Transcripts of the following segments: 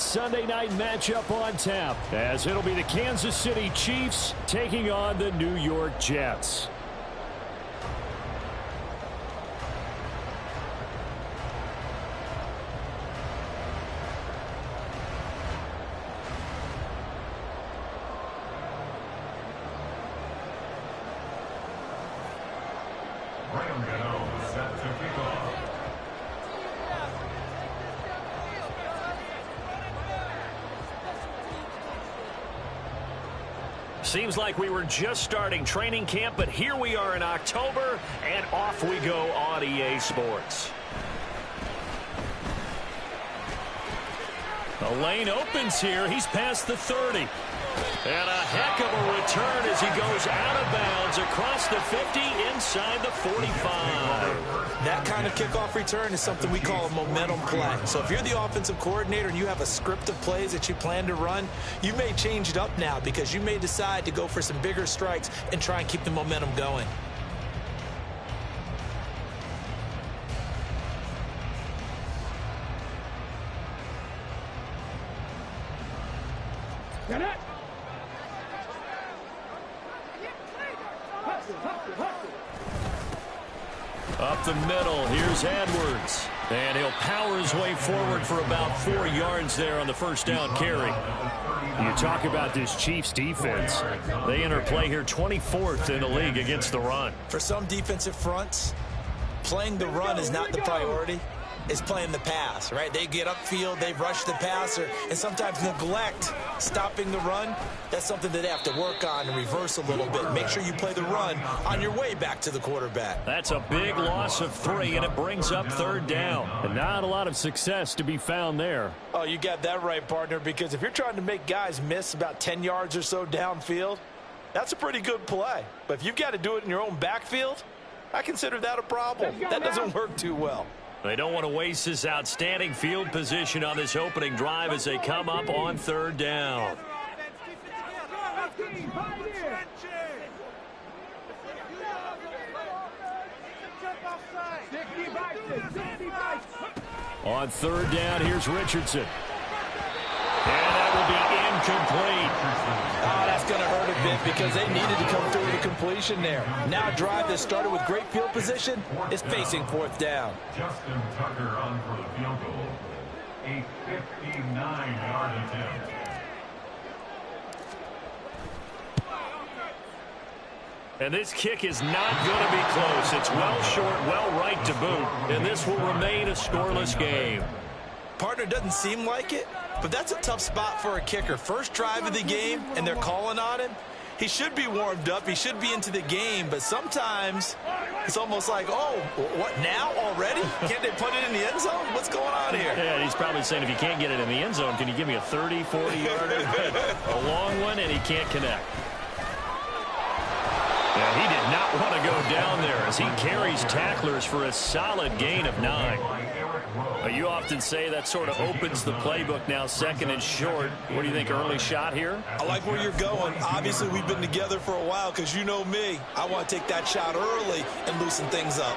Sunday night matchup on tap, as it'll be the Kansas City Chiefs taking on the New York Jets. Seems like we were just starting training camp, but here we are in October, and off we go on EA Sports. The lane opens here. He's past the 30. And a heck of a return as he goes out of bounds across the 50 inside the 45. That kind of kickoff return is something we call a momentum play. So if you're the offensive coordinator and you have a script of plays that you plan to run, you may change it up now because you may decide to go for some bigger strikes and try and keep the momentum going. Get it! Up the middle, here's Edwards. And he'll power his way forward for about 4 yards there on the first down carry. You talk about this Chiefs defense. They enter play here 24th in the league against the run. For some defensive fronts, playing the run is not the priority. It's playing the pass, right? They get upfield, they rush the passer, and sometimes neglect stopping the run. That's something that they have to work on and reverse a little bit. Make sure you play the run on your way back to the quarterback. That's a big loss of 3, and it brings up 3rd down. And not a lot of success to be found there. Oh, you got that right, partner, because if you're trying to make guys miss about 10 yards or so downfield, that's a pretty good play. But if you've got to do it in your own backfield, I consider that a problem. That doesn't work too well. They don't want to waste this outstanding field position on this opening drive as they come up on 3rd down. On 3rd down, here's Richardson. And that will be incomplete. Oh, that's going to hurt a bit because they needed to come through with a completion there. Now a drive that started with great field position is facing 4th down. Justin Tucker on for the field goal. A 59-yard attempt. And this kick is not going to be close. It's well short, well right to boot. And this will remain a scoreless game. Partner, doesn't seem like it, but that's a tough spot for a kicker. First drive of the game, and they're calling on him. He should be warmed up. He should be into the game, but sometimes it's almost like, oh, what now already? Can't they put it in the end zone? What's going on here? Yeah, he's probably saying, if you can't get it in the end zone, can you give me a 30, 40-yarder? A long one, and he can't connect. Yeah, he did not want to go down there as he carries tacklers for a solid gain of 9. You often say that sort of opens the playbook now, 2nd and short. What do you think, early shot here? I like where you're going. Obviously, we've been together for a while because you know me. I want to take that shot early and loosen things up.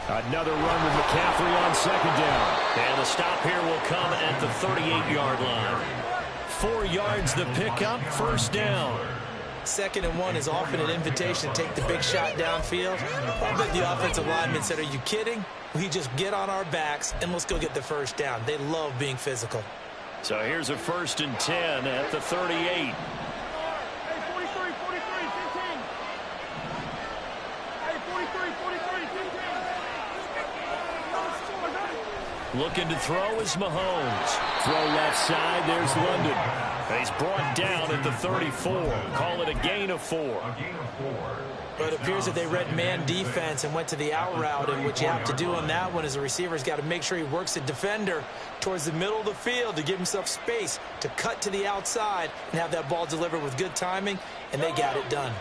Another run with McCaffrey on 2nd down. And the stop here will come at the 38-yard line. 4 yards the pickup, 1st down. 2nd and 1 is often an invitation to take the big shot downfield. I bet the offensive lineman said, are you kidding? We just get on our backs and let's go get the 1st down. They love being physical. So here's a 1st and 10 at the 38. Looking to throw is Mahomes. Throw left side, there's London. He's brought down at the 34. Call it a gain of 4. But it appears that they read man defense and went to the out route, and what you have to do on that one is the receiver's got to make sure he works the defender towards the middle of the field to give himself space to cut to the outside and have that ball delivered with good timing, and they got it done.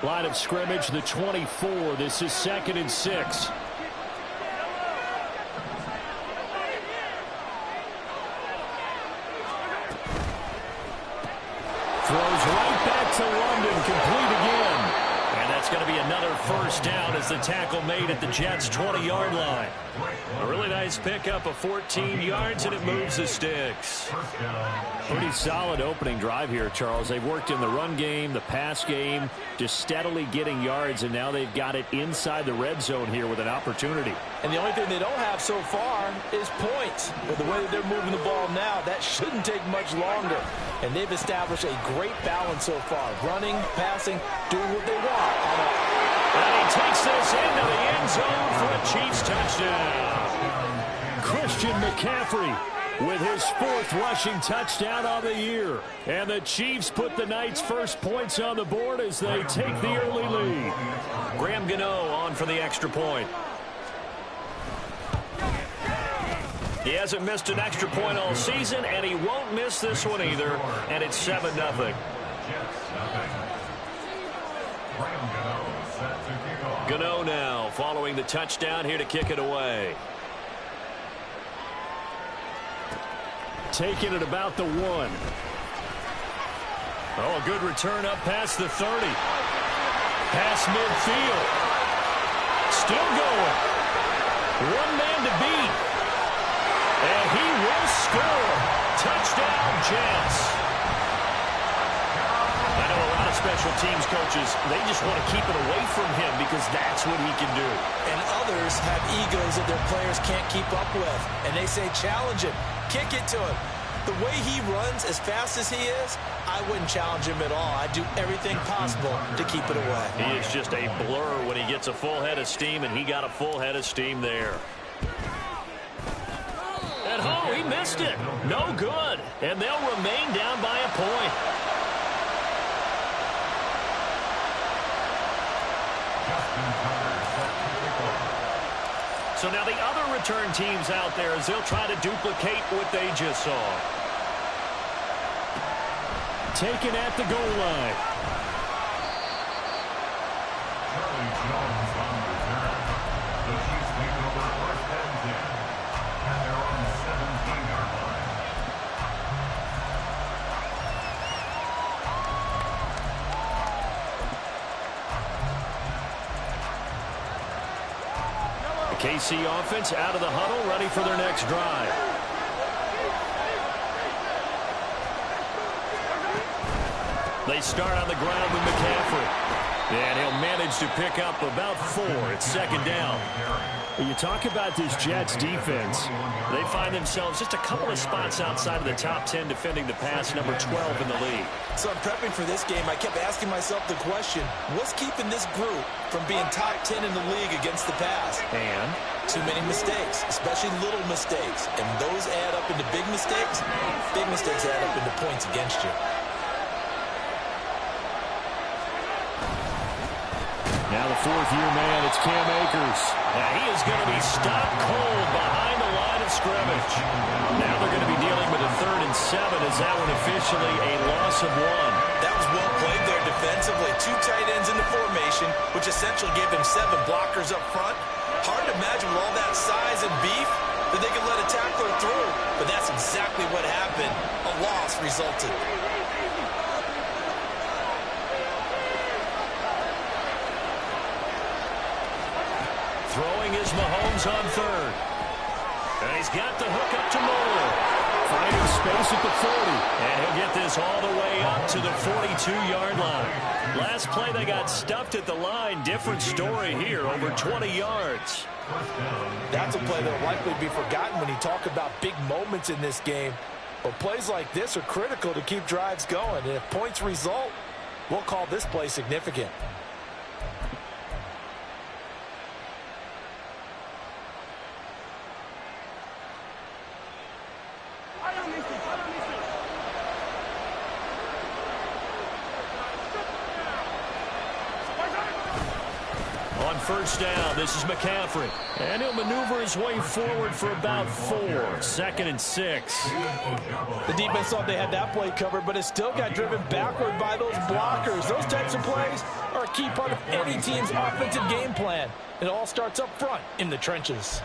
Line of scrimmage, the 24. This is 2nd and 6. Throws right back to London, complete again. And that's going to be another first down as the tackle made at the Jets' 20-yard line. A really nice pickup of 14 yards, and it moves the sticks. Pretty solid opening drive here, Charles. They've worked in the run game, the pass game, just steadily getting yards, and now they've got it inside the red zone here with an opportunity. And the only thing they don't have so far is points. With the way that they're moving the ball now, that shouldn't take much longer. And they've established a great balance so far. Running, passing, doing what they want. And he takes this into the end zone for a Chiefs touchdown. Christian McCaffrey with his 4th rushing touchdown on the year. And the Chiefs put the Knights' first points on the board as they take the early lead. Graham Gano on for the extra point. He hasn't missed an extra point all season, and he won't miss this one either. And it's 7-0. Gano now following the touchdown here to kick it away. Taking it about the 1. Oh, a good return up past the 30. Past midfield. Still going. One man to beat. And he will score. Touchdown, Jets. I know a lot of special teams coaches, they just want to keep it away from him because that's what he can do. And others have egos that their players can't keep up with. And they say, challenge him. Kick it to him. The way he runs as fast as he is, I wouldn't challenge him at all. I'd do everything possible to keep it away. He is just a blur when he gets a full head of steam, and he got a full head of steam there. And oh, he missed it. No good. And they'll remain down by a point. So now the other return teams out there as they'll try to duplicate what they just saw. Taken at the goal line. Charlie Jones on return. The Chiefs take over 1st and 10. And they're on the 17-yard line. The KC offense out of the huddle, ready for their next drive. They start on the ground with McCaffrey. And he'll manage to pick up about 4. It's 2nd down. When you talk about this Jets defense, they find themselves just a couple of spots outside of the top 10 defending the pass, number 12 in the league. So I'm prepping for this game. I kept asking myself the question, what's keeping this group from being top 10 in the league against the pass? and Too many mistakes, especially little mistakes. And those add up into big mistakes. Big mistakes add up into points against you. now the 4th-year man, it's Cam Akers. Now he is going to be stopped cold behind the line of scrimmage. Now they're going to be dealing with a 3rd and 7 as that one officially a loss of 1. That was well played there defensively. 2 tight ends in the formation, which essentially gave him 7 blockers up front. Hard to imagine with all that size and beef that they could let a tackler through. But that's exactly what happened. A loss resulted. Throwing is Mahomes on 3rd. And he's got the hook up to Moore. Finding space at the 40. And he'll get this all the way up to the 42-yard line. Last play, they got stuffed at the line. Different story here, over 20 yards. That's a play that will likely be forgotten when you talk about big moments in this game. But plays like this are critical to keep drives going. And if points result, we'll call this play significant. On 1st down, this is McCaffrey. And he'll maneuver his way forward for about 4. 2nd and 6. The defense thought they had that play covered, but it still got driven backward by those blockers. Those types of plays are a key part of any team's offensive game plan. It all starts up front in the trenches.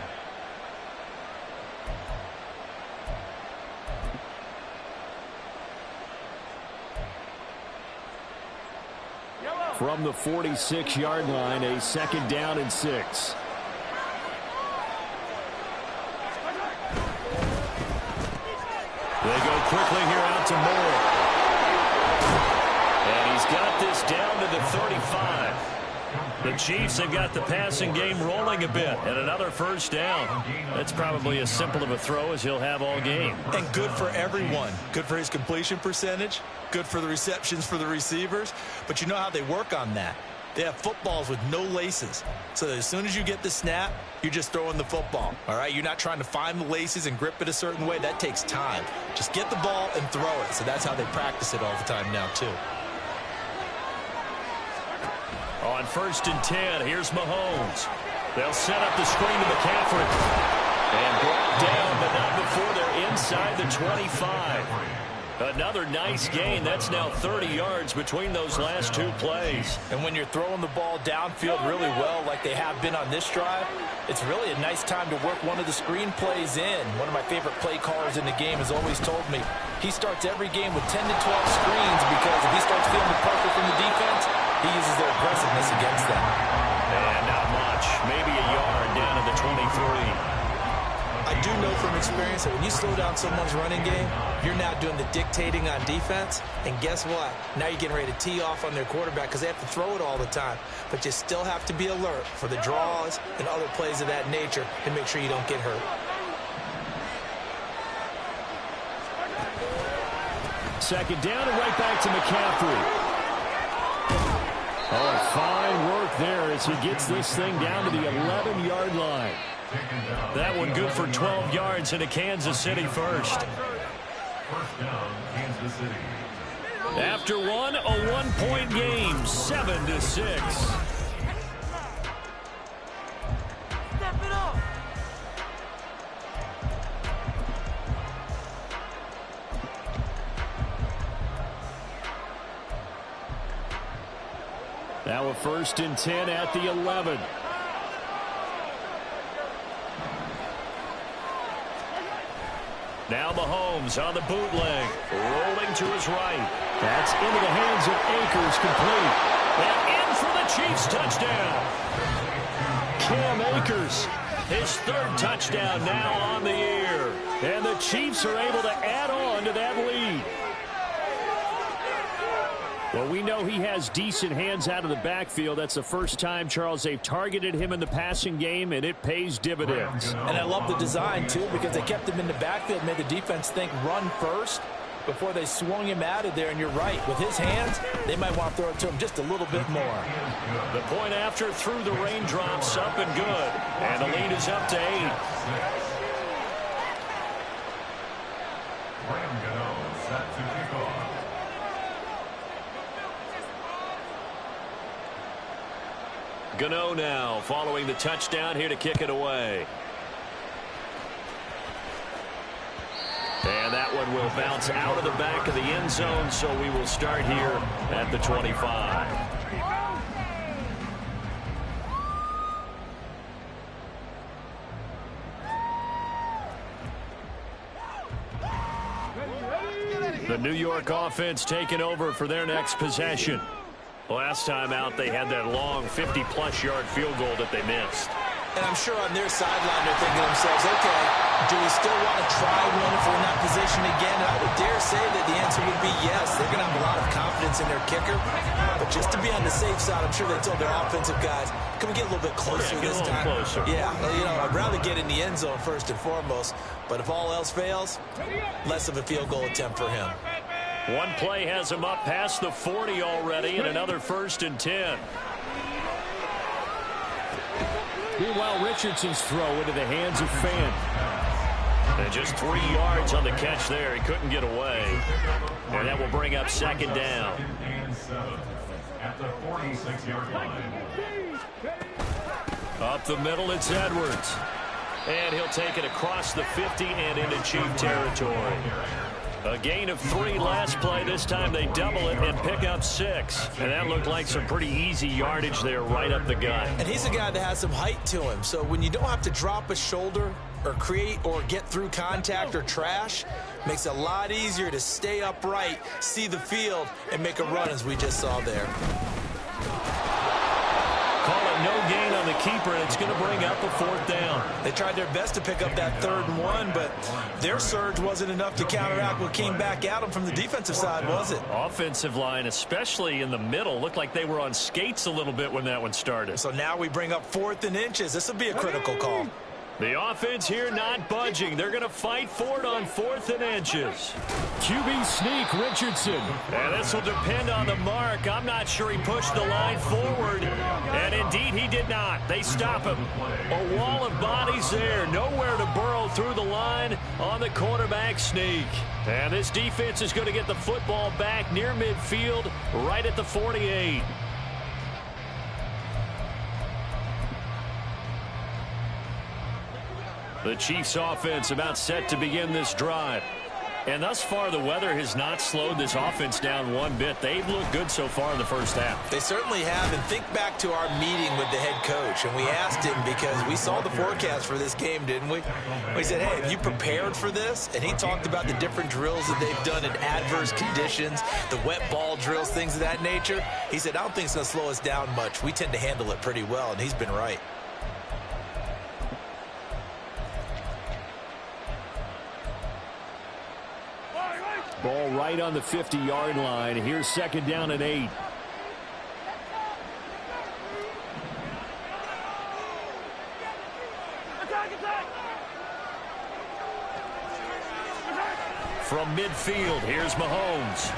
From the 46-yard line, a 2nd down and 6. They go quickly here out to Moore. And he's got this down to the 35. The Chiefs have got the passing game rolling a bit, and another 1st down. That's probably as simple of a throw as he'll have all game. And good for everyone. Good for his completion percentage. Good for the receptions for the receivers. But you know how they work on that. They have footballs with no laces. So that as soon as you get the snap, you're just throwing the football. All right? You're not trying to find the laces and grip it a certain way. That takes time. Just get the ball and throw it. So that's how they practice it all the time now, too. On 1st and 10, here's Mahomes. They'll set up the screen to McCaffrey. And brought down, but not before they're inside the 25. Another nice gain. That's now 30 yards between those last 2 plays. And when you're throwing the ball downfield really well like they have been on this drive, it's really a nice time to work one of the screen plays in. One of my favorite play callers in the game has always told me he starts every game with 10 to 12 screens because if he starts feeling the pressure from the defense, he uses their aggressiveness against them. And not much. Maybe a yard down to the 23. I do know from experience that when you slow down someone's running game, you're now doing the dictating on defense. And guess what? Now you're getting ready to tee off on their quarterback because they have to throw it all the time. But you still have to be alert for the draws and other plays of that nature and make sure you don't get hurt. 2nd down and right back to McCaffrey. Oh, fine work there as he gets this thing down to the 11-yard line. That one good for 12 yards into Kansas City 1st. 1st down, Kansas City. After one, a 1-point game, 7-6. Step it up. Now a 1st and 10 at the 11. Now Mahomes on the bootleg, rolling to his right. That's into the hands of Akers, complete. And in for the Chiefs touchdown. Cam Akers, his 3rd touchdown now on the year. And the Chiefs are able to add on to that lead. Well, we know he has decent hands out of the backfield. That's the first time, Charles, they've targeted him in the passing game, and it pays dividends. And I love the design, too, because they kept him in the backfield, made the defense think run first before they swung him out of there. And you're right. With his hands, they might want to throw it to him just a little bit more. The point after through the raindrops, up and good. And the lead is up to 8. Set to kick off. Gano now following the touchdown here to kick it away. And that one will bounce out of the back of the end zone, so we will start here at the 25. The New York offense taking over for their next possession. Last time out, they had that long 50-plus yard field goal that they missed. And I'm sure on their sideline they're thinking to themselves, okay, do we still want to try one if we're in that position again? And I would dare say that the answer would be yes. They're going to have a lot of confidence in their kicker. But just to be on the safe side, I'm sure they told their offensive guys, can we get a little bit closer this time? Closer. Yeah, you know, I'd rather get in the end zone first and foremost. But if all else fails, less of a field goal attempt for him. One play has him up past the 40 already, and another 1st and 10. Meanwhile, Richardson's throw into the hands of Fan. And just 3 yards on the catch there. He couldn't get away. And that will bring up 2nd down. At the 46-yard line. Up the middle, it's Edwards. And he'll take it across the 50 and into Chief territory. A gain of 3 last play. This time they double it and pick up 6. And that looked like some pretty easy yardage there right up the gut. And he's a guy that has some height to him. So when you don't have to drop a shoulder or create or get through contact or trash, makes it a lot easier to stay upright, see the field, and make a run as we just saw there. no gain on the keeper, and it's going to bring up a 4th down. They tried their best to pick up that 3rd and 1, but their surge wasn't enough to counteract what came back at them from the defensive side, was it? Offensive line, especially in the middle, looked like they were on skates a little bit when that one started. So now we bring up 4th and inches. This will be a critical call. The offense here not budging. They're going to fight for it on 4th and inches. QB sneak, Richardson. And this will depend on the mark. I'm not sure he pushed the line forward. And indeed, he did not. They stop him. A wall of bodies there. Nowhere to burrow through the line on the quarterback sneak. And this defense is going to get the football back near midfield, right at the 48. The Chiefs offense about set to begin this drive. And thus far, the weather has not slowed this offense down one bit. They've looked good so far in the first half. They certainly have. And think back to our meeting with the head coach. And we asked him because we saw the forecast for this game, didn't we? We said, hey, have you prepared for this? And he talked about the different drills that they've done in adverse conditions, the wet ball drills, things of that nature. He said, I don't think it's going to slow us down much. We tend to handle it pretty well, and he's been right. Ball right on the 50-yard line. Here's 2nd down and 8. From midfield, here's Mahomes.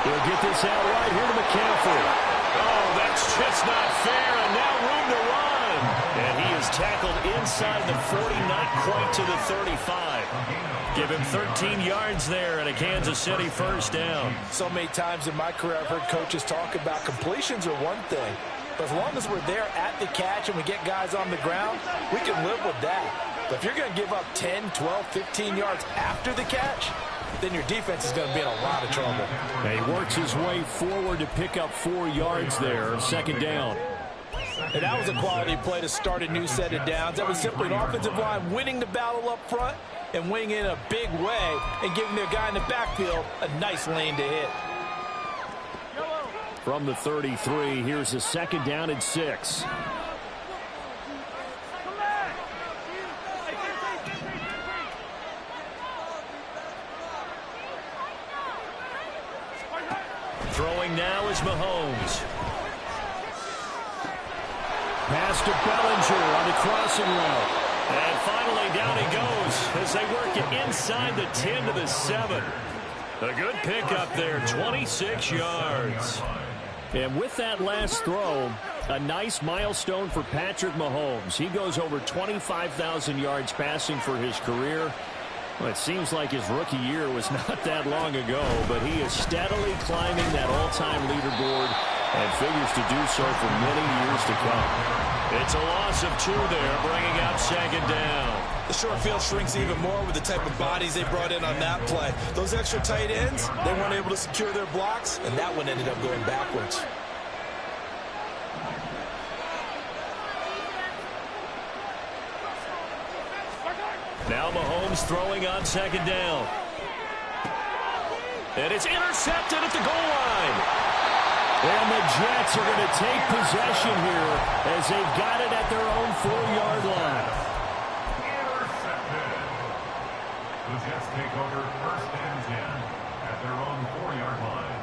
He'll get this out right here to McCaffrey. Oh, that's just not fair, and now room to run. And he is tackled inside the 40, not quite to the 35. Give him 13 yards there and a Kansas City 1st down. So many times in my career I've heard coaches talk about completions are one thing, but as long as we're there at the catch and we get guys on the ground, we can live with that. But if you're going to give up 10, 12, 15 yards after the catch, then your defense is going to be in a lot of trouble. And he works his way forward to pick up 4 yards there, 2nd down. And that was a quality play to start a new set of downs. That was simply an offensive line winning the battle up front and winning in a big way and giving their guy in the backfield a nice lane to hit. From the 33, here's a 2nd down and 6. Throwing now is Mahomes. Pass to Bellinger on the crossing route. And finally down he goes as they work it inside the 10 to the 7. A good pickup there, 26 yards. And with that last throw, a nice milestone for Patrick Mahomes. He goes over 25,000 yards passing for his career. Well, it seems like his rookie year was not that long ago, but he is steadily climbing that all-time leaderboard and figures to do so for many years to come. It's a loss of 2 there, bringing up 2nd down. The short field shrinks even more with the type of bodies they brought in on that play. Those extra tight ends, they weren't able to secure their blocks, and that one ended up going backwards. Now Mahomes throwing on 2nd down. And it's intercepted at the goal line. And the Jets are going to take possession here as they've got it at their own 4-yard line. Intercepted. The Jets take over 1st and 10 at their own 4-yard line.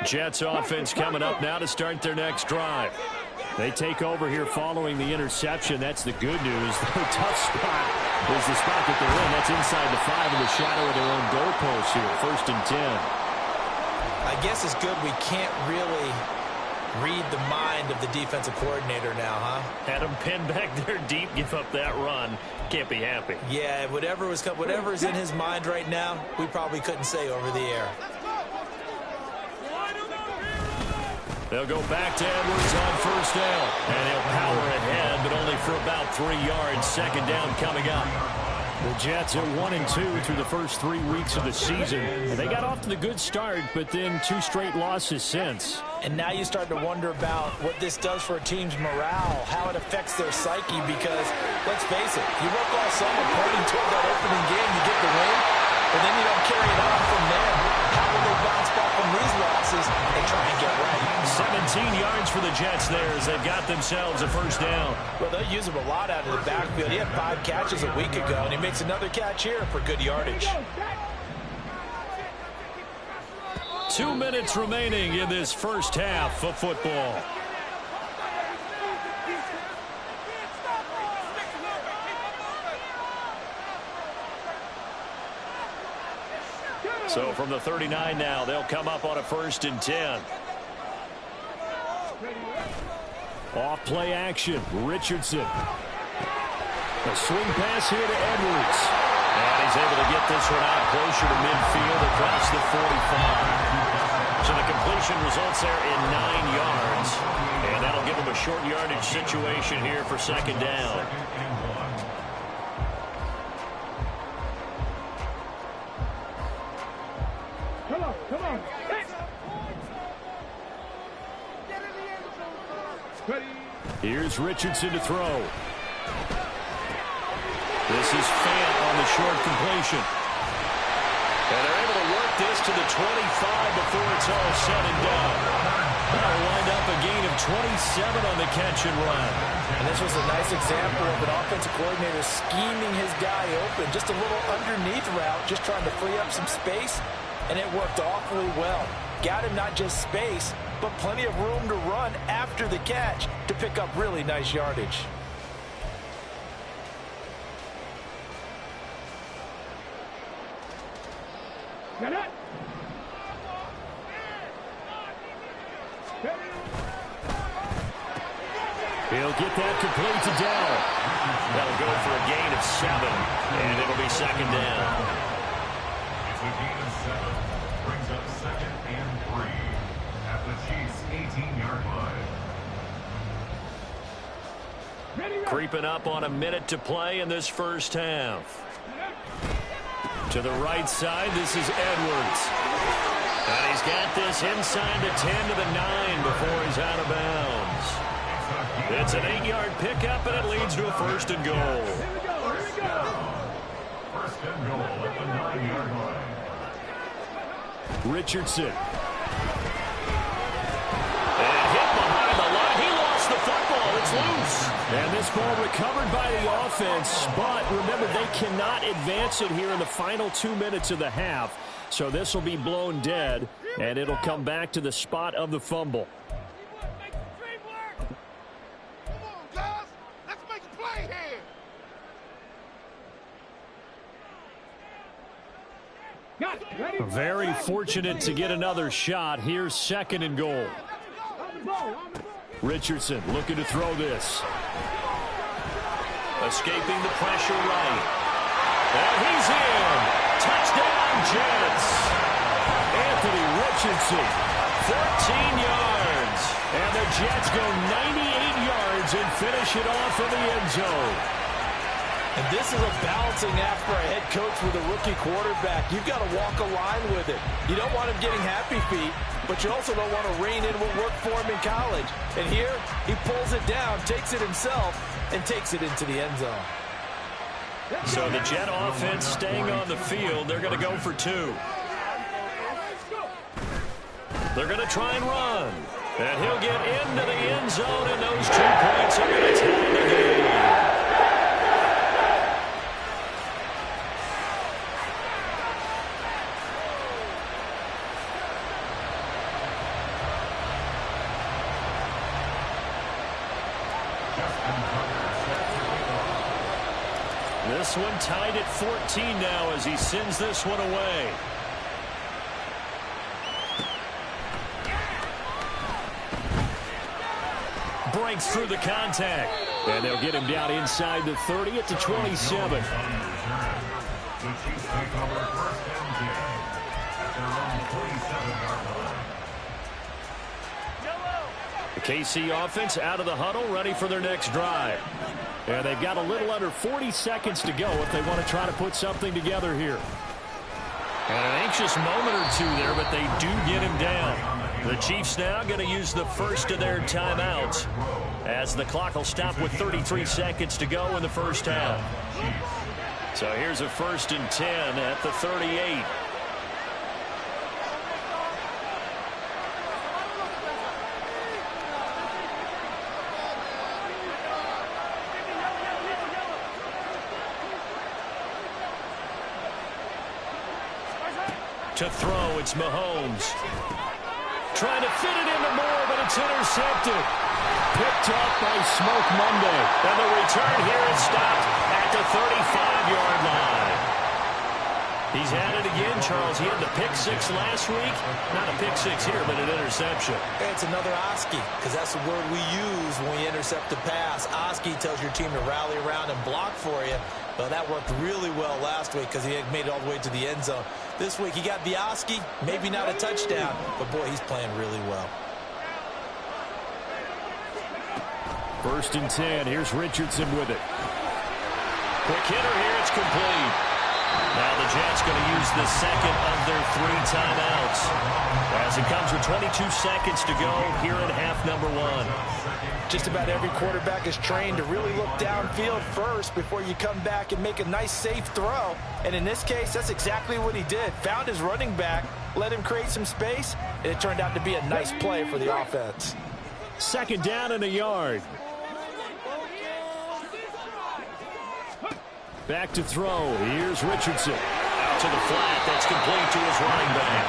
Jets offense coming up now to start their next drive. They take over here following the interception. That's the good news. The tough spot is the spot that they're in. That's inside the 5 in the shadow of their own goalpost here. 1st and 10. I guess it's good we can't really read the mind of the defensive coordinator now, huh? Had him pinned back there deep, give up that run. Can't be happy. Yeah, whatever's in his mind right now, we probably couldn't say over the air. They'll go back to Edwards on 1st down. And he'll power ahead, but only for about 3 yards. 2nd down coming up. The Jets are 1-2 through the first 3 weeks of the season. And they got off to the good start, but then 2 straight losses since. And now you start to wonder about what this does for a team's morale, how it affects their psyche, because, let's face it, you work all summer pointing toward that opening game to get the win, but then you don't carry it on from there. How will they bounce back from these losses and try and get right? 17 yards for the Jets there as they've got themselves a first down. Well, they'll use him a lot out of the backfield. He had 5 catches a week ago, and he makes another catch here for good yardage. 2 minutes remaining in this first half of football. So from the 39 now, they'll come up on a 1st and 10. Off play action, Richardson. A swing pass here to Edwards. And he's able to get this one out closer to midfield across the 45. So the completion results there in 9 yards. And that'll give him a short yardage situation here for 2nd down. Come on. Here's Richardson to throw. This is Fant on the short completion. And they're able to work this to the 25 before it's all said and done. That'll wind up a gain of 27 on the catch and run. And this was a nice example of an offensive coordinator scheming his guy open. Just a little underneath route, just trying to free up some space. And it worked awfully well. Got him not just space, but plenty of room to run after the catch to pick up really nice yardage. He'll get that complete to Dell. That'll go for a gain of 7, and it'll be 2nd down. It's a gain of 7. Brings up 2nd and 3 at the Chiefs' 18-yard line. Creeping up on a minute to play in this first half. To the right side, this is Edwards. And he's got this inside the 10 to the 9 before he's out of bounds. It's an 8-yard pickup, and it leads to a 1st and goal. First and goal at the 9-yard line. Richardson. And hit behind the line. He lost the football. It's loose. And this ball recovered by the offense. But remember, they cannot advance it here in the final 2 minutes of the half. So this will be blown dead, and it'll come back to the spot of the fumble. Very fortunate to get another shot. Here's 2nd and goal. Richardson looking to throw this. Escaping the pressure right. And he's in. Touchdown, Jets. Anthony Richardson, 14 yards. And the Jets go 98 yards and finish it off in the end zone. And this is a balancing act for a head coach with a rookie quarterback. You've got to walk a line with it. You don't want him getting happy feet, but you also don't want to rein in what worked for him in college. And here, he pulls it down, takes it himself, and takes it into the end zone. So the Jet offense staying on the field. They're going to go for 2. They're going to try and run. And he'll get into the end zone, and those 2 points are going to tie the game. This one tied at 14 now as he sends this one away. Breaks through the contact. And they'll get him down inside the 30 at the 27. The Chiefs take over 1st and 10 at their own 47-yard line. The KC offense out of the huddle, ready for their next drive. And they've got a little under 40 seconds to go if they want to try to put something together here. And an anxious moment or two there, but they do get him down. The Chiefs now going to use the first of their timeouts as the clock will stop with 33 seconds to go in the first half. So here's a 1st and 10 at the 38. To throw, it's Mahomes. Trying to fit it into Moore, but it's intercepted. Picked up by Smoke Monday. And the return here is stopped at the 35-yard line. He's had it again, Charles. He had the pick six last week. Not a pick six here, but an interception. It's another Oski, because that's the word we use when we intercept a pass. Oski tells your team to rally around and block for you. Well, that worked really well last week because he had made it all the way to the end zone. This week he got the Oski, maybe not a touchdown, but boy, he's playing really well. 1st and 10. Here's Richardson with it. Quick hitter here. It's complete. Now the Jets going to use the second of their 3 timeouts as it comes with 22 seconds to go here in half number 1. Just about every quarterback is trained to really look downfield first before you come back and make a nice, safe throw. And in this case, that's exactly what he did. Found his running back, let him create some space, and it turned out to be a nice play for the offense. 2nd down and a yard. Back to throw. Here's Richardson. Out to the flat. That's complete to his running back.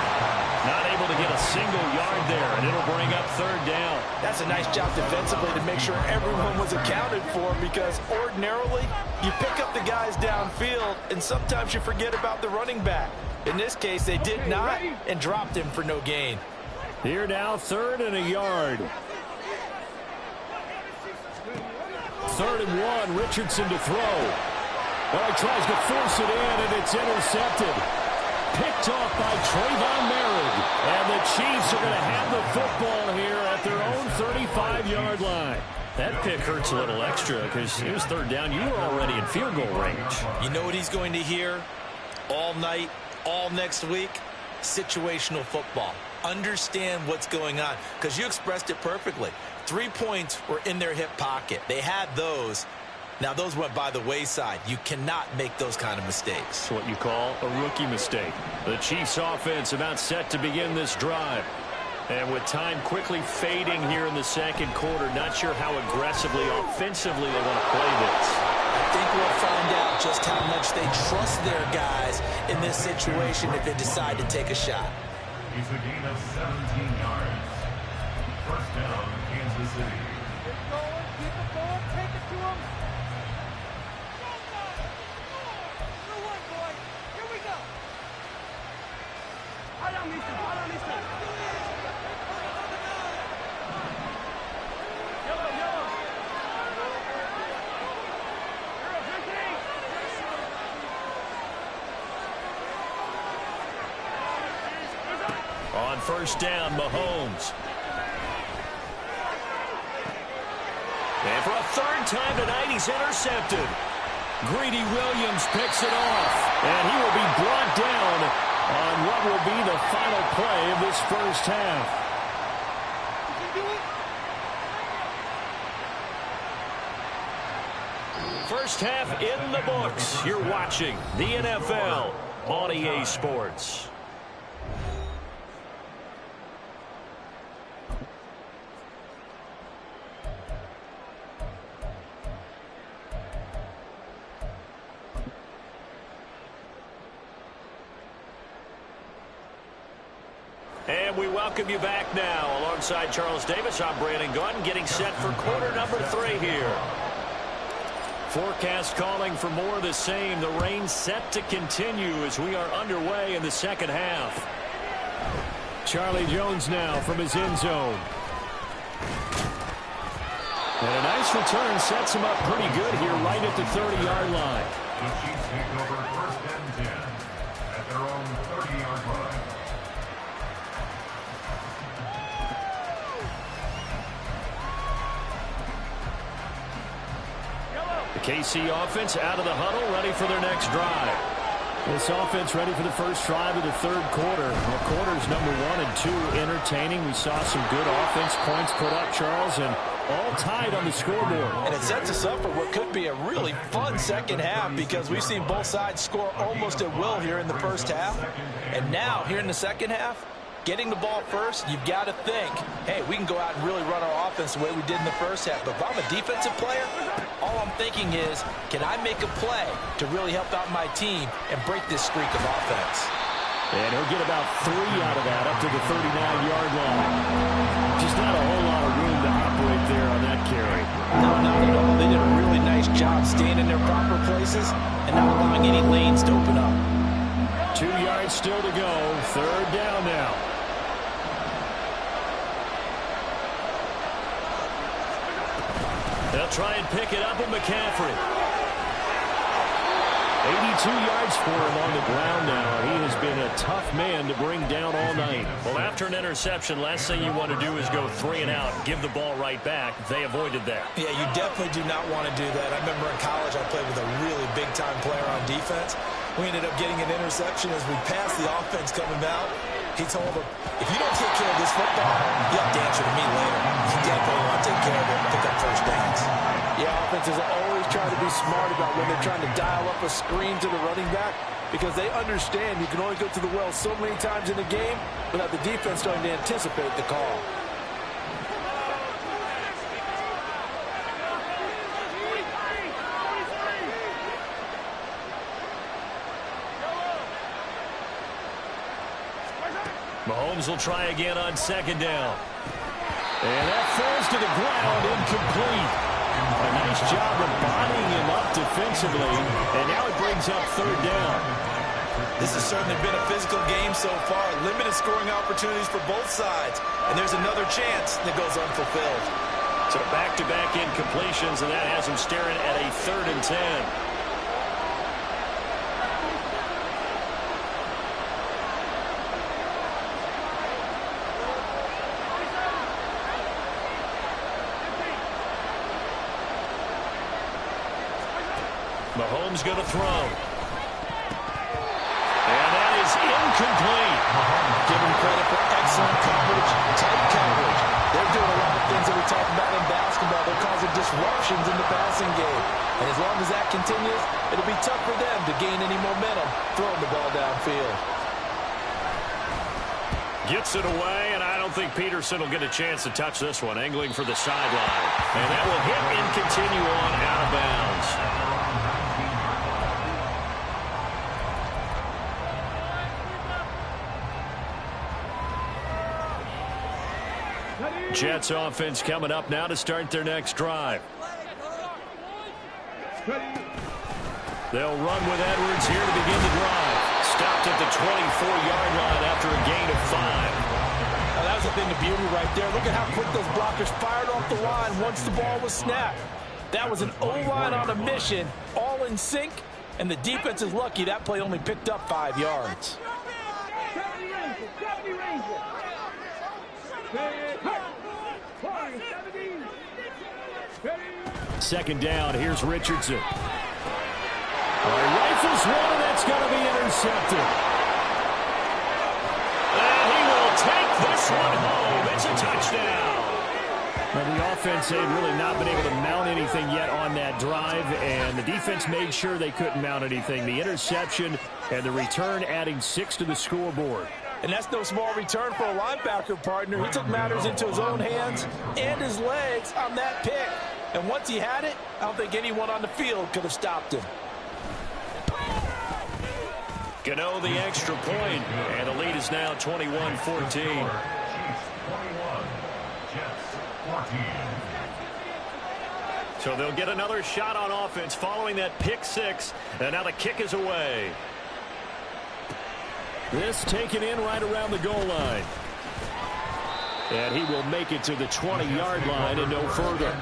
Not able to get a single yard there, and it'll bring up 3rd down. That's a nice job defensively to make sure everyone was accounted for, because ordinarily you pick up the guys downfield, and sometimes you forget about the running back. In this case, they did not and dropped him for no gain. Here now, 3rd and a yard. 3rd and 1, Richardson to throw. Well, he tries to force it in, and it's intercepted. Picked off by Trayvon Merritt. And the Chiefs are going to have the football here at their own 35-yard line. That pick hurts a little extra because it was 3rd down. You were already in field goal range. You know what he's going to hear all night, all next week? Situational football. Understand what's going on, because you expressed it perfectly. 3 points were in their hip pocket. They had those. Now, those went by the wayside. You cannot make those kind of mistakes. It's what you call a rookie mistake. The Chiefs offense about set to begin this drive. And with time quickly fading here in the 2nd quarter, not sure how aggressively, offensively they want to play this. I think we'll find out just how much they trust their guys in this situation if they decide to take a shot. It's a gain of 17 yards. 1st down, Kansas City. Keep it going, take it to him. On 1st down, Mahomes. And for a 3rd time tonight, he's intercepted. Greedy Williams picks it off. And he will be brought down on what will be the final play of this 1st half. First half in the books. You're watching the NFL on EA Sports. And we welcome you back now. Alongside Charles Davis, I'm Brandon Gunn, getting set for quarter number 3 here. Forecast calling for more of the same. The rain set to continue as we are underway in the 2nd half. Charlie Jones now from his end zone. And a nice return sets him up pretty good here right at the 30-yard line. The Chiefs take over 1st and 10 at their own 30-yard line. KC offense out of the huddle, ready for their next drive. This offense ready for the first drive of the third quarter. Well, quarters number 1 and 2 entertaining. We saw some good offense points put up, Charles, and all tied on the scoreboard. And it sets us up for what could be a really fun second half because we've seen both sides score almost at will here in the first half. And now, here in the second half, getting the ball first, you've got to think, hey, we can go out and really run our offense the way we did in the first half. But if I'm a defensive player, all I'm thinking is, can I make a play to really help out my team and break this streak of offense? And he'll get about 3 out of that, up to the 39-yard line. Just not a whole lot of room to operate there on that carry. No, not at all. They did a really nice job staying in their proper places and not allowing any lanes to open up. 2 yards still to go. Third down now. They'll try and pick it up with McCaffrey. 82 yards for him on the ground now. He has been a tough man to bring down all night. Well, after an interception, last thing you want to do is go 3 and out and give the ball right back. They avoided that. Yeah, you definitely do not want to do that. I remember in college I played with a really big-time player on defense. We ended up getting an interception as we passed the offense coming out. He told him, if you don't take care of this football, you have to answer to me later. You definitely want to take care of it and pick up first downs. Yeah, offenses always try to be smart about when they're trying to dial up a screen to the running back because they understand you can only go to the well so many times in the game without the defense starting to anticipate the call. Mahomes will try again on second down. And that falls to the ground, incomplete. A nice job of bodying him up defensively, and now it brings up third down. This has certainly been a physical game so far. Limited scoring opportunities for both sides. And there's another chance that goes unfulfilled. So back-to-back incompletions, and that has him staring at a 3rd and 10. Mahomes going to throw. And that is incomplete. Give him credit for excellent coverage, tight coverage. They're doing a lot of things that we talk about in basketball. They're causing disruptions in the passing game. And as long as that continues, it'll be tough for them to gain any momentum throwing the ball downfield. Gets it away, and I don't think Peterson will get a chance to touch this one. Angling for the sideline. And that will hit and continue on out of bounds. Jets offense coming up now to start their next drive. They'll run with Edwards here to begin the drive. Stopped at the 24-yard line after a gain of 5. Now, that was a thing of beauty right there. Look at how quick those blockers fired off the line once the ball was snapped. That was an O-line on a mission, all in sync, and the defense is lucky that play only picked up 5 yards. Second down, here's Richardson. Rifles one, and that's going to be intercepted. And he will take this one home. It's a touchdown. Well, the offense had really not been able to mount anything yet on that drive, and the defense made sure they couldn't mount anything. The interception and the return adding 6 to the scoreboard. And that's no small return for a linebacker partner. He took matters into his own hands and his legs on that pick. And once he had it, I don't think anyone on the field could have stopped him. Gano the extra point, and the lead is now 21-14. So they'll get another shot on offense following that pick 6, and now the kick is away. This taken in right around the goal line. And he will make it to the 20-yard line and no further.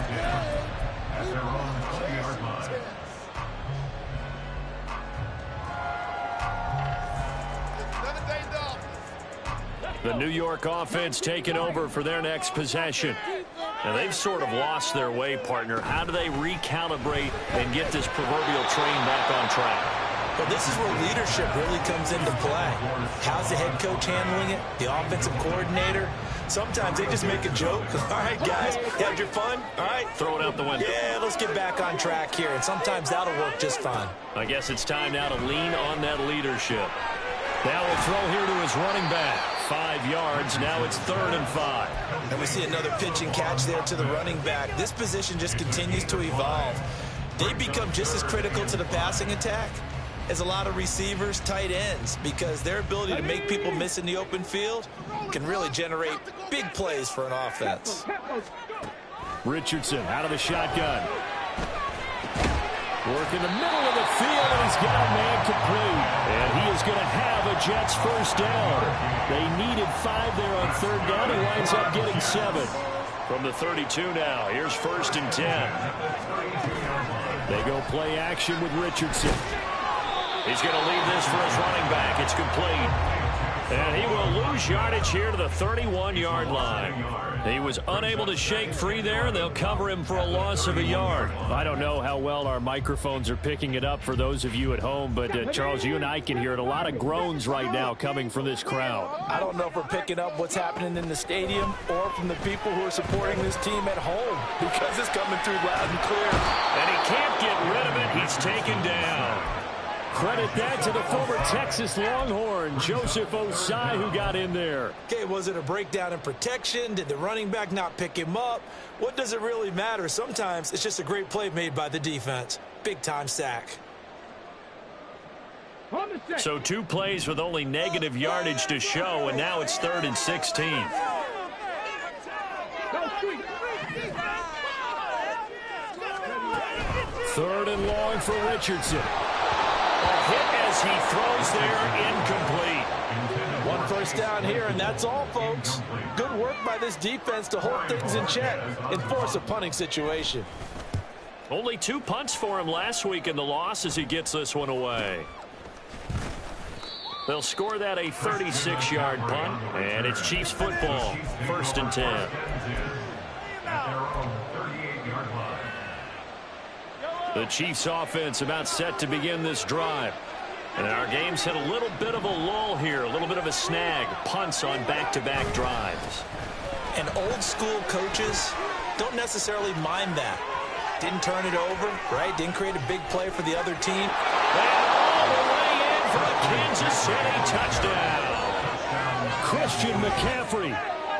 The New York offense taking over for their next possession. Now, they've sort of lost their way, partner. How do they recalibrate and get this proverbial train back on track? Well, this is where leadership really comes into play. How's the head coach handling it? The offensive coordinator? Sometimes they just make a joke. All right, guys, you had your fun? All right. Throw it out the window. Yeah, let's get back on track here. And sometimes that'll work just fine. I guess it's time now to lean on that leadership. Now we'll throw here to his running back. 5 yards. Now it's 3rd and 5. And we see another pitch and catch there to the running back. This position just continues to evolve. They become just as critical to the passing attack as a lot of receivers, tight ends, because their ability to make people miss in the open field can really generate big plays for an offense. Richardson out of the shotgun. Work in the middle of the field, and he's got a man complete. And he is going to have a Jets first down. They needed 5 there on 3rd down. He winds up getting 7. From the 32 now, here's 1st and 10. They go play action with Richardson. He's going to leave this for his running back. It's complete. And he will lose yardage here to the 31-yard line. He was unable to shake free there, and they'll cover him for a loss of a yard. I don't know how well our microphones are picking it up for those of you at home, but Charles, you and I can hear it. A lot of groans right now coming from this crowd. I don't know if we're picking up what's happening in the stadium or from the people who are supporting this team at home, because it's coming through loud and clear. And he can't get rid of it. He's taken down. Credit that to the former Texas Longhorn, Joseph Osai, who got in there. Okay, was it a breakdown in protection? Did the running back not pick him up? What does it really matter? Sometimes it's just a great play made by the defense. Big-time sack. So 2 plays with only negative yardage to show, and now it's 3rd and 16. Third and long for Richardson. A hit as he throws there, incomplete. 1 first down here, and that's all, folks. Good work by this defense to hold things in check and force a punting situation. Only 2 punts for him last week in the loss as he gets this one away. They'll score that a 36-yard punt, and it's Chiefs football, 1st and 10. The Chiefs offense about set to begin this drive. And our game's hit a little bit of a lull here, a little bit of a snag. Punts on back-to-back drives. And old-school coaches don't necessarily mind that. Didn't turn it over, right? Didn't create a big play for the other team. And all the way in for a Kansas City touchdown. Christian McCaffrey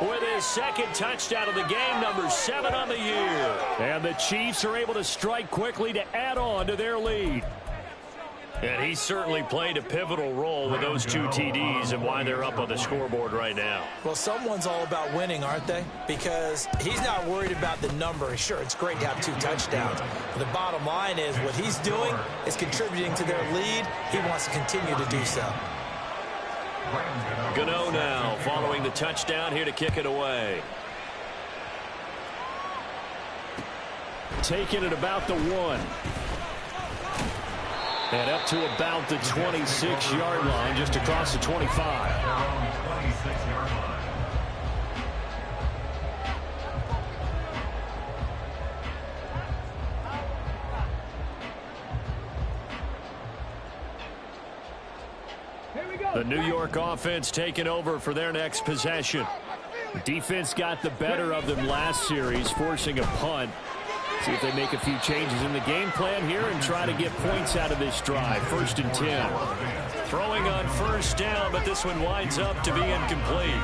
with his 2nd touchdown of the game, number 7 on the year. And the Chiefs are able to strike quickly to add on to their lead. And he certainly played a pivotal role with those 2 TDs and why they're up on the scoreboard right now. Well, someone's all about winning, aren't they? Because he's not worried about the number. Sure, it's great to have 2 touchdowns. But the bottom line is what he's doing is contributing to their lead. He wants to continue to do so. Gano now following the touchdown here to kick it away. Taking it about the 1. And up to about the 26-yard line, just across the 25. The New York offense taking over for their next possession. The defense got the better of them last series, forcing a punt. See if they make a few changes in the game plan here and try to get points out of this drive. 1st and 10. Throwing on 1st down, but this one winds up to be incomplete.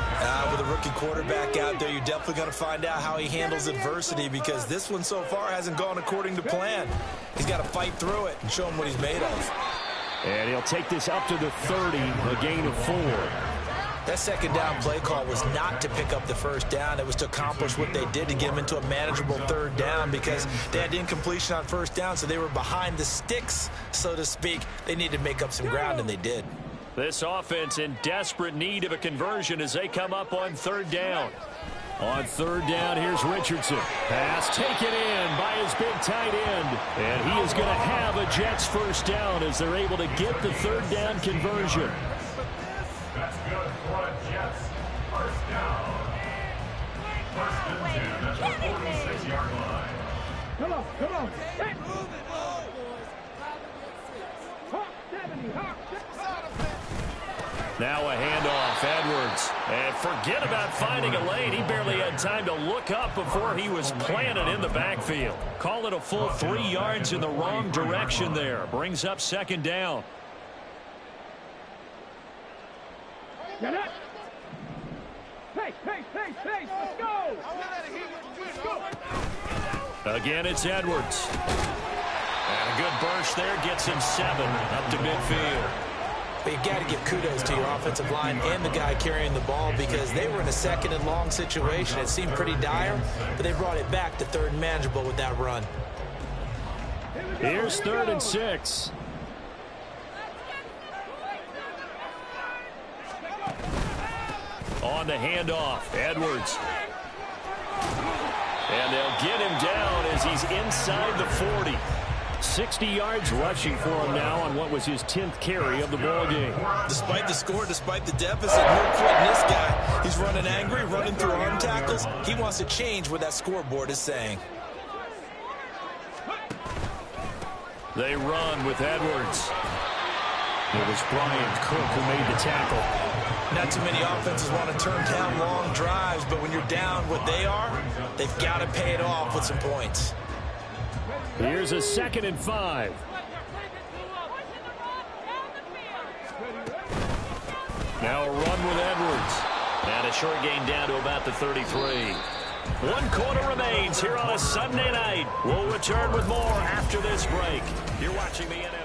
With a rookie quarterback out there, you're definitely going to find out how he handles adversity, because this one so far hasn't gone according to plan. He's got to fight through it and show him what he's made of. And he'll take this up to the 30, a gain of 4. That 2nd down play call was not to pick up the 1st down. It was to accomplish what they did to get him into a manageable 3rd down, because they had incompletion on 1st down, so they were behind the sticks, so to speak. They needed to make up some ground, and they did. This offense in desperate need of a conversion as they come up on 3rd down. On 3rd down, here's Richardson. Pass taken in by his big tight end. And he is going to have a Jets first down as they're able to get the 3rd down conversion. That's good for a Jets first down. First and 10 at the 46-yard line. Come on. Hey. Now a handoff, Edwards. And forget about finding a lane. He barely had time to look up before he was planted in the backfield. Call it a full 3 yards in the wrong direction there. Brings up second down. Get it. Hey, let's go. Again, it's Edwards. And a good burst there gets him 7 up to midfield. But you've got to give kudos to your offensive line and the guy carrying the ball because they were in a second and long situation. It seemed pretty dire, but they brought it back to third and manageable with that run. Here's 3rd and 6. On the handoff, Edwards. And they'll get him down as he's inside the 40. 60 yards rushing for him now on what was his 10th carry of the ball game. Despite the score, despite the deficit, no quitting this guy. He's running angry, running through arm tackles. He wants to change what that scoreboard is saying. They run with Edwards. It was Brian Cook who made the tackle. Not too many offenses want to turn down long drives, but when you're down what they are, they've got to pay it off with some points. Here's a 2nd and 5. Now a run with Edwards. And a short gain down to about the 33. 1 quarter remains here on a Sunday night. We'll return with more after this break. You're watching the NFL.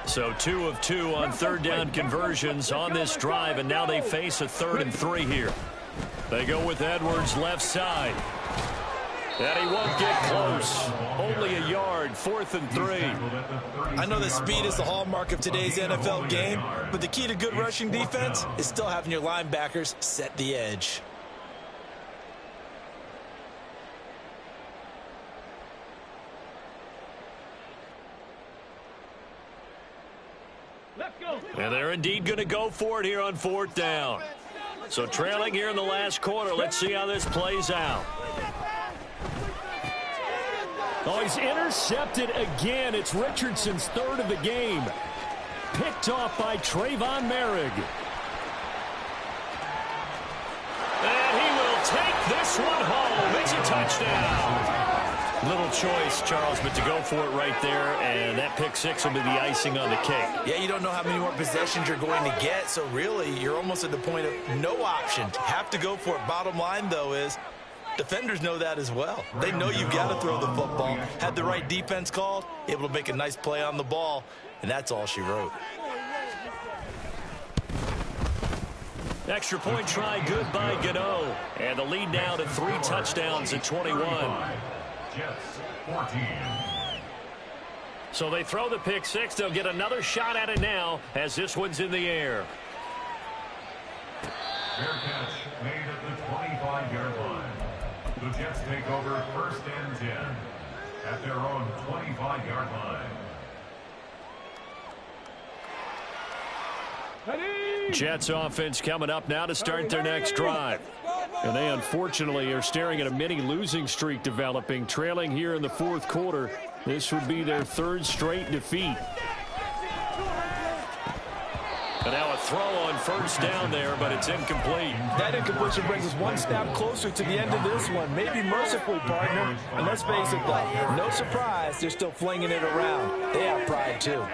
So 2 of 2 on 3rd down conversions on this drive, and now they face a 3rd and 3 here. They go with Edwards left side. And he won't get close. Only a yard, 4th and 3. I know that speed is the hallmark of today's NFL game, but the key to good rushing defense is still having your linebackers set the edge. And they're indeed going to go for it here on 4th down. So trailing here in the last quarter. Let's see how this plays out. Oh, he's intercepted again. It's Richardson's 3rd of the game. Picked off by Trayvon Merrick. And he will take this one home. It's a touchdown. Little choice, Charles, but to go for it right there, and that pick 6 will be the icing on the cake. Yeah, you don't know how many more possessions you're going to get, so really you're almost at the point of no option. Have to go for it. Bottom line, though, is defenders know that as well. They know you've got to throw the football. Had the right defense called, able to make a nice play on the ball, and that's all she wrote. Extra point try good by Gano. And the lead now to 3 touchdowns at 21. Jets 14. So they throw the pick 6. They'll get another shot at it now as this one's in the air. Fair catch made at the 25-yard line. The Jets take over 1st and 10 at their own 25-yard line. Jets offense coming up now to start their next drive. And they unfortunately are staring at a mini losing streak developing, trailing here in the 4th quarter. This would be their 3rd straight defeat. And now a throw on 1st down there, but it's incomplete. That incompletion brings us one step closer to the end of this one. Maybe mercifully, partner. And let's face it, though, no surprise, they're still flinging it around. They have pride, too.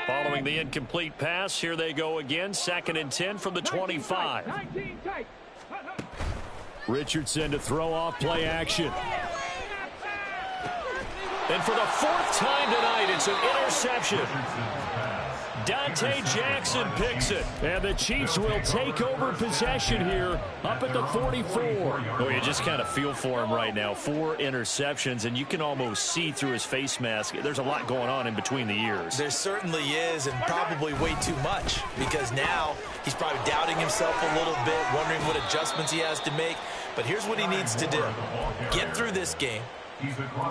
Following the incomplete pass, here they go again. 2nd and 10 from the 25. Richardson to throw off play action. And for the 4th time tonight, it's an interception. Dante Jackson picks it. And the Chiefs will take over possession here up at the 44. Oh, you just kind of feel for him right now. 4 interceptions, and you can almost see through his face mask. There's a lot going on in between the ears. There certainly is, and probably way too much, because now he's probably doubting himself a little bit, wondering what adjustments he has to make. But here's what he needs to do. Get through this game.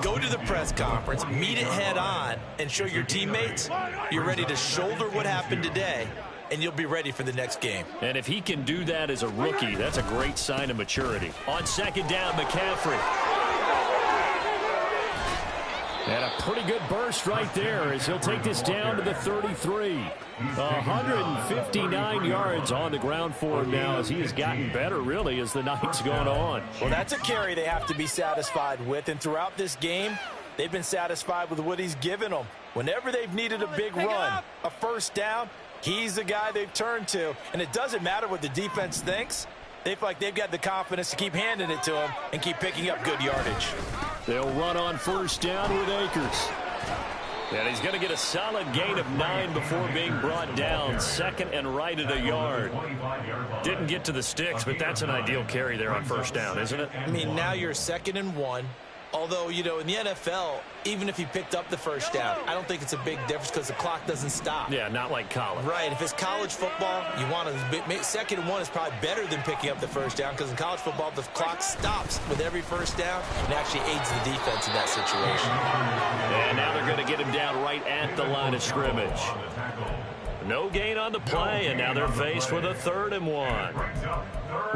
Go to the press conference, meet it head on, and show your teammates you're ready to shoulder what happened today, and you'll be ready for the next game. And if he can do that as a rookie, that's a great sign of maturity. On second down, McCaffrey. And a pretty good burst right there as he'll take this down to the 33. 159 yards on the ground for him now as he has gotten better, really, as the night's gone on. Well, that's a carry they have to be satisfied with, and throughout this game, they've been satisfied with what he's given them. Whenever they've needed a big run, a first down, he's the guy they've turned to. And it doesn't matter what the defense thinks. They feel like they've got the confidence to keep handing it to him and keep picking up good yardage. They'll run on first down with Akers. And he's going to get a solid gain of 9 before being brought down. Second and right at a yard. Didn't get to the sticks, but that's an ideal carry there on first down, isn't it? I mean, now you're 2nd and 1. Although, you know, in the NFL, even if he picked up the first down, I don't think it's a big difference because the clock doesn't stop. Yeah, not like college. Right. If it's college football, you want to 2nd and 1 is probably better than picking up the first down because in college football, the clock stops with every first down and actually aids the defense in that situation. And now they're going to get him down right at the line of scrimmage. No gain on the play, and now they're faced with a 3rd and 1.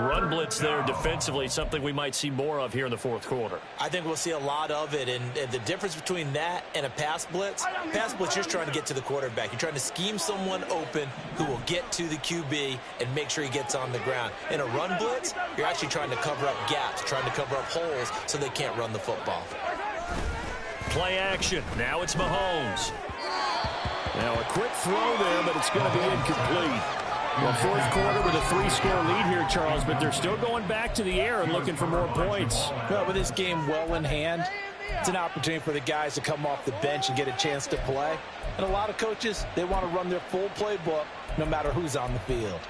Run blitz there defensively, something we might see more of here in the 4th quarter. I think we'll see a lot of it, and the difference between that and a pass blitz, you're trying to get to the quarterback. You're trying to scheme someone open who will get to the QB and make sure he gets on the ground. In a run blitz, you're actually trying to cover up gaps, trying to cover up holes so they can't run the football. Play action. Now it's Mahomes. Now a quick throw there, but it's going to be incomplete. Well, 4th quarter with a 3-score lead here, Charles, but they're still going back to the air and looking for more points. Well, with this game well in hand, it's an opportunity for the guys to come off the bench and get a chance to play. And a lot of coaches, they want to run their full playbook no matter who's on the field.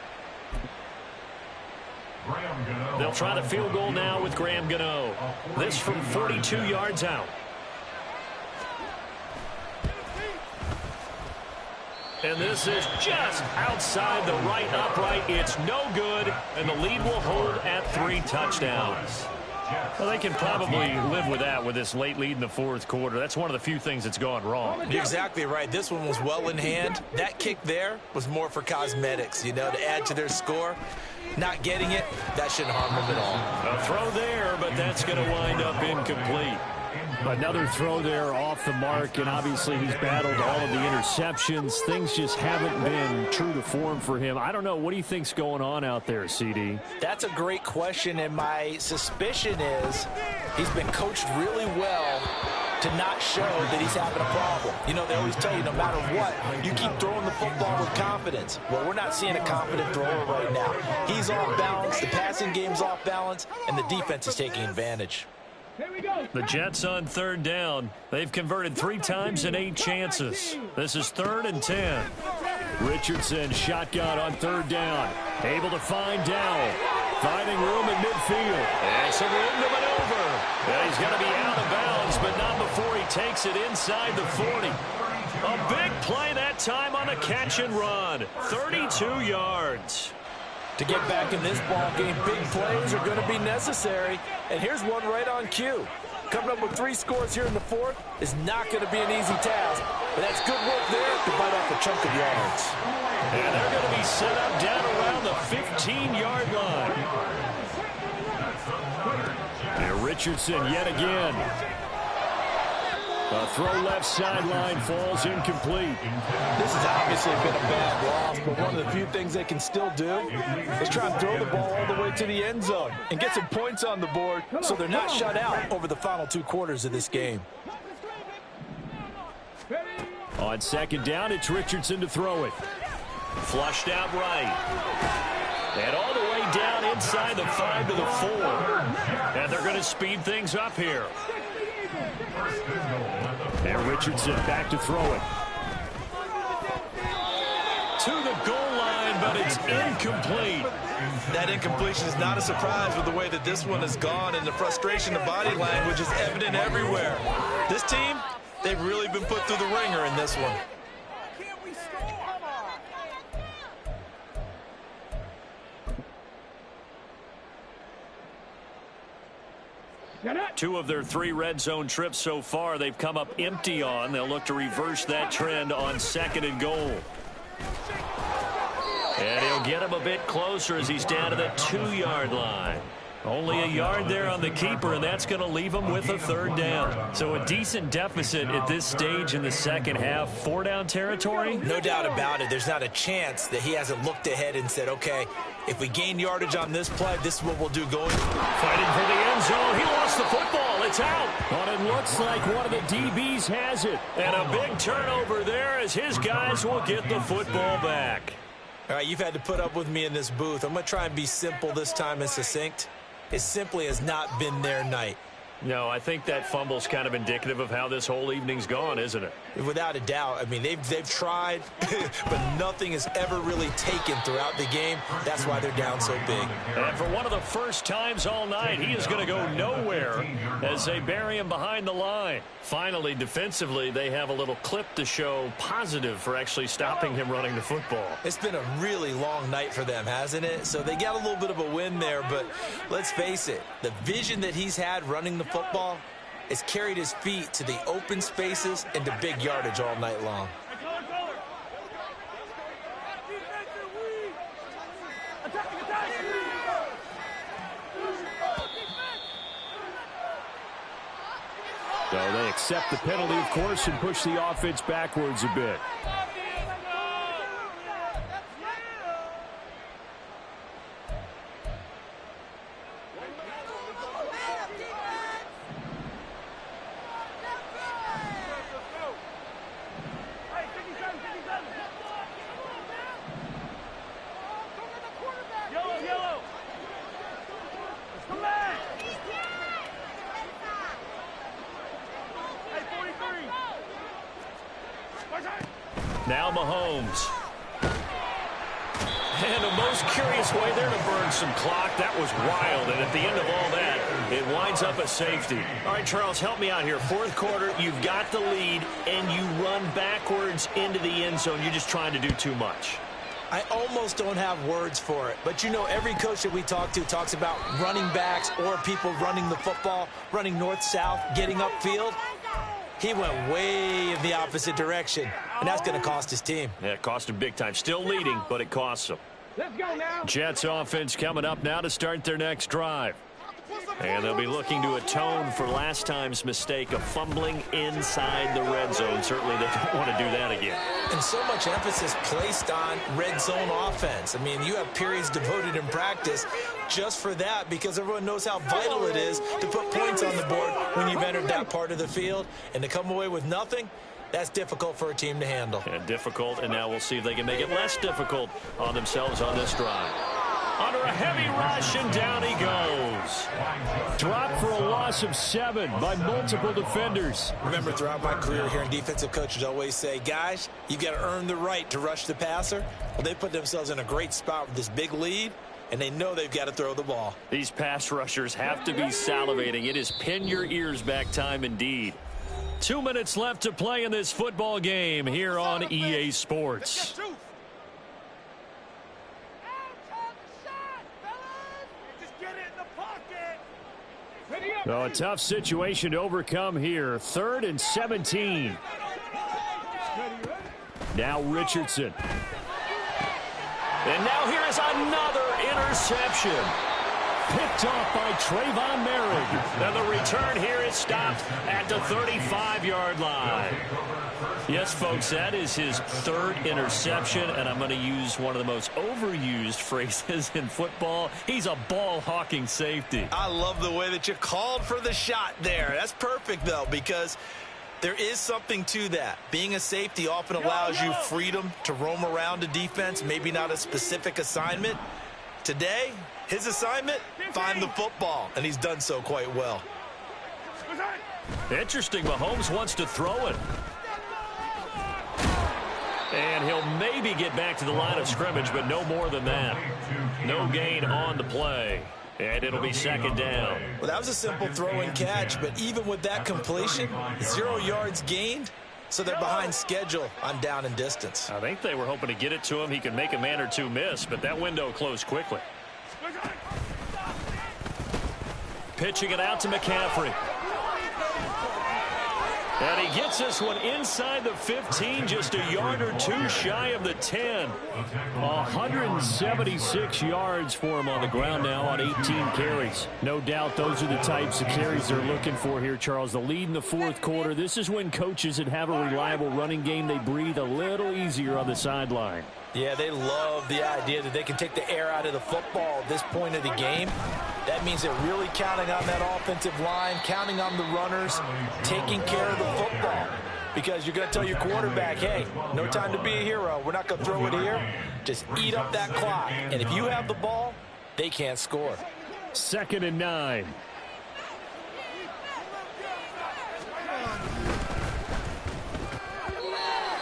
They'll try the field goal now with Graham Gano. This from 42 yards out. And this is just outside the right upright. It's no good, and the lead will hold at 3 touchdowns. Well, they can probably live with that with this late lead in the 4th quarter. That's one of the few things that's gone wrong. You're exactly right. This one was well in hand. That kick there was more for cosmetics, you know, to add to their score. Not getting it, that shouldn't harm them at all. A throw there, but that's going to wind up incomplete. Another throw there off the mark, and obviously he's battled all of the interceptions. Things just haven't been true to form for him. I don't know. What do you think's going on out there, CD? That's a great question, and my suspicion is he's been coached really well to not show that he's having a problem. You know, they always tell you no matter what, you keep throwing the football with confidence. Well, we're not seeing a confident thrower right now. He's off balance, the passing game's off balance, and the defense is taking advantage. The Jets on 3rd down. They've converted 3 times in 8 chances. This is 3rd and 10. Richardson shotgun on 3rd down. Able to find Dowell. Finding room in midfield. And some room to maneuver. And he's going to be out of bounds, but not before he takes it inside the 40. A big play that time on a catch and run. 32 yards. To get back in this ball game, big plays are going to be necessary. And here's one right on cue. Coming up with 3 scores here in the 4th is not going to be an easy task. But that's good work there to bite off a chunk of yards. And they're going to be set up down around the 15-yard line. And Richardson yet again. A throw left sideline falls incomplete. This has obviously been a bad loss, but one of the few things they can still do is try and throw the ball all the way to the end zone and get some points on the board so they're not shut out over the final 2 quarters of this game. On 2nd down, it's Richardson to throw it. Flushed out right. And all the way down inside the 5 to the 4. And they're going to speed things up here. And Richardson back to throw it. to the goal line, but it's incomplete. That incompletion is not a surprise with the way that this one has gone, and the frustration of body language is evident everywhere. This team, they've really been put through the ringer in this one. Two of their 3 red zone trips so far, they've come up empty on. They'll look to reverse that trend on 2nd and goal. And he'll get him a bit closer as he's down to the 2-yard line. Only a yard there on the keeper, and that's going to leave him with a 3rd down. So a decent deficit at this stage in the second half. 4-down territory? No doubt about it. There's not a chance that he hasn't looked ahead and said, okay, if we gain yardage on this play, this is what we'll do going. Fighting for the end zone. He lost the football. It's out. But it looks like one of the DBs has it. And a big turnover there as his guys will get the football back. All right, you've had to put up with me in this booth. I'm going to try and be simple this time and succinct. It simply has not been their night. No, I think that fumble's kind of indicative of how this whole evening's gone, isn't it? Without a doubt. I mean, they've tried, but nothing is ever really taken throughout the game. That's why they're down so big. And for one of the first times all night, he is going to go nowhere as they bury him behind the line. Finally, defensively, they have a little clip to show positive for actually stopping him running the football. It's been a really long night for them, hasn't it? So they got a little bit of a win there, but let's face it, the vision that he's had running the football has carried his feet to the open spaces and to big yardage all night long. So they accept the penalty, of course, and push the offense backwards a bit. Now Mahomes. And a most curious way there to burn some clock. That was wild. And at the end of all that, it winds up a safety. All right, Charles, help me out here. 4th quarter, you've got the lead, and you run backwards into the end zone. You're just trying to do too much. I almost don't have words for it. But, you know, every coach that we talk to talks about running backs or people running the football, running north-south, getting upfield. He went way in the opposite direction, and that's going to cost his team. Yeah, it cost him big time. Still leading, but it costs him. Let's go now. Jets offense coming up now to start their next drive. And they'll be looking to atone for last time's mistake of fumbling inside the red zone. Certainly they don't want to do that again. And so much emphasis placed on red zone offense. I mean, you have periods devoted in practice just for that because everyone knows how vital it is to put points on the board when you've entered that part of the field. And to come away with nothing, that's difficult for a team to handle. And difficult, and now we'll see if they can make it less difficult on themselves on this drive. Under a heavy rush, and down he goes. Dropped for a loss of 7 by multiple defenders. Remember, throughout my career here, defensive coaches always say, guys, you've got to earn the right to rush the passer. Well, they put themselves in a great spot with this big lead, and they know they've got to throw the ball. These pass rushers have to be salivating. It is pin your ears back time indeed. 2 minutes left to play in this football game here on EA Sports. So a tough situation to overcome here. 3rd and 17. Now Richardson. And now here is another interception. Picked off by Trayvon Merrick. And the return here is stopped at the 35-yard line. Yes, folks, that is his 3rd interception, and I'm going to use one of the most overused phrases in football. He's a ball-hawking safety. I love the way that you called for the shot there. That's perfect, though, because there is something to that. Being a safety often allows you freedom to roam around a defense, maybe not a specific assignment. Today, his assignment, find the football, and he's done so quite well. Interesting, Mahomes wants to throw it. And he'll maybe get back to the line of scrimmage, but no more than that. No gain on the play. And it'll be second down. Well, that was a simple throw and catch, but even with that completion, 0 yards gained, so they're behind schedule on down and distance. I think they were hoping to get it to him. He could make a man or two miss, but that window closed quickly. Pitching it out to McCaffrey. And he gets this one inside the 15, just a yard or two shy of the 10. 176 yards for him on the ground now on 18 carries. No doubt those are the types of carries they're looking for here, Charles. The lead in the fourth quarter. This is when coaches that have a reliable running game, they breathe a little easier on the sideline. Yeah, they love the idea that they can take the air out of the football at this point of the game. That means they're really counting on that offensive line, counting on the runners, taking care of the football. Because you're going to tell your quarterback, hey, no time to be a hero. We're not going to throw it here. Just eat up that clock. And if you have the ball, they can't score. 2nd and 9.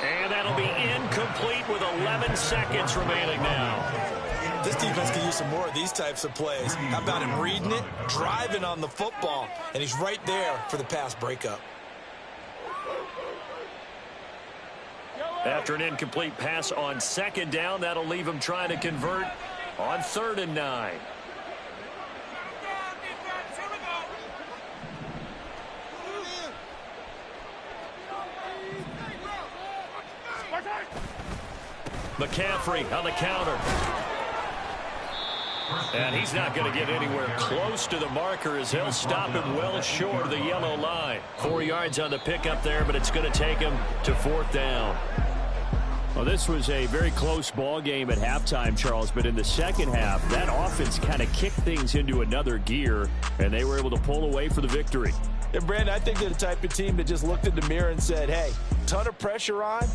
And that'll be incomplete with 11 seconds remaining now. This defense can use some more of these types of plays. How about him reading it, driving on the football, and he's right there for the pass breakup. After an incomplete pass on 2nd down, that'll leave him trying to convert on 3rd and 9. McCaffrey on the counter. And he's not going to get anywhere close to the marker as he'll stop him well short of the yellow line. 4 yards on the pickup there, but it's going to take him to 4th down. Well, this was a very close ball game at halftime, Charles, but in the second half, that offense kind of kicked things into another gear, and they were able to pull away for the victory. And, Brandon, I think they're the type of team that just looked in the mirror and said, hey, ton of pressure on.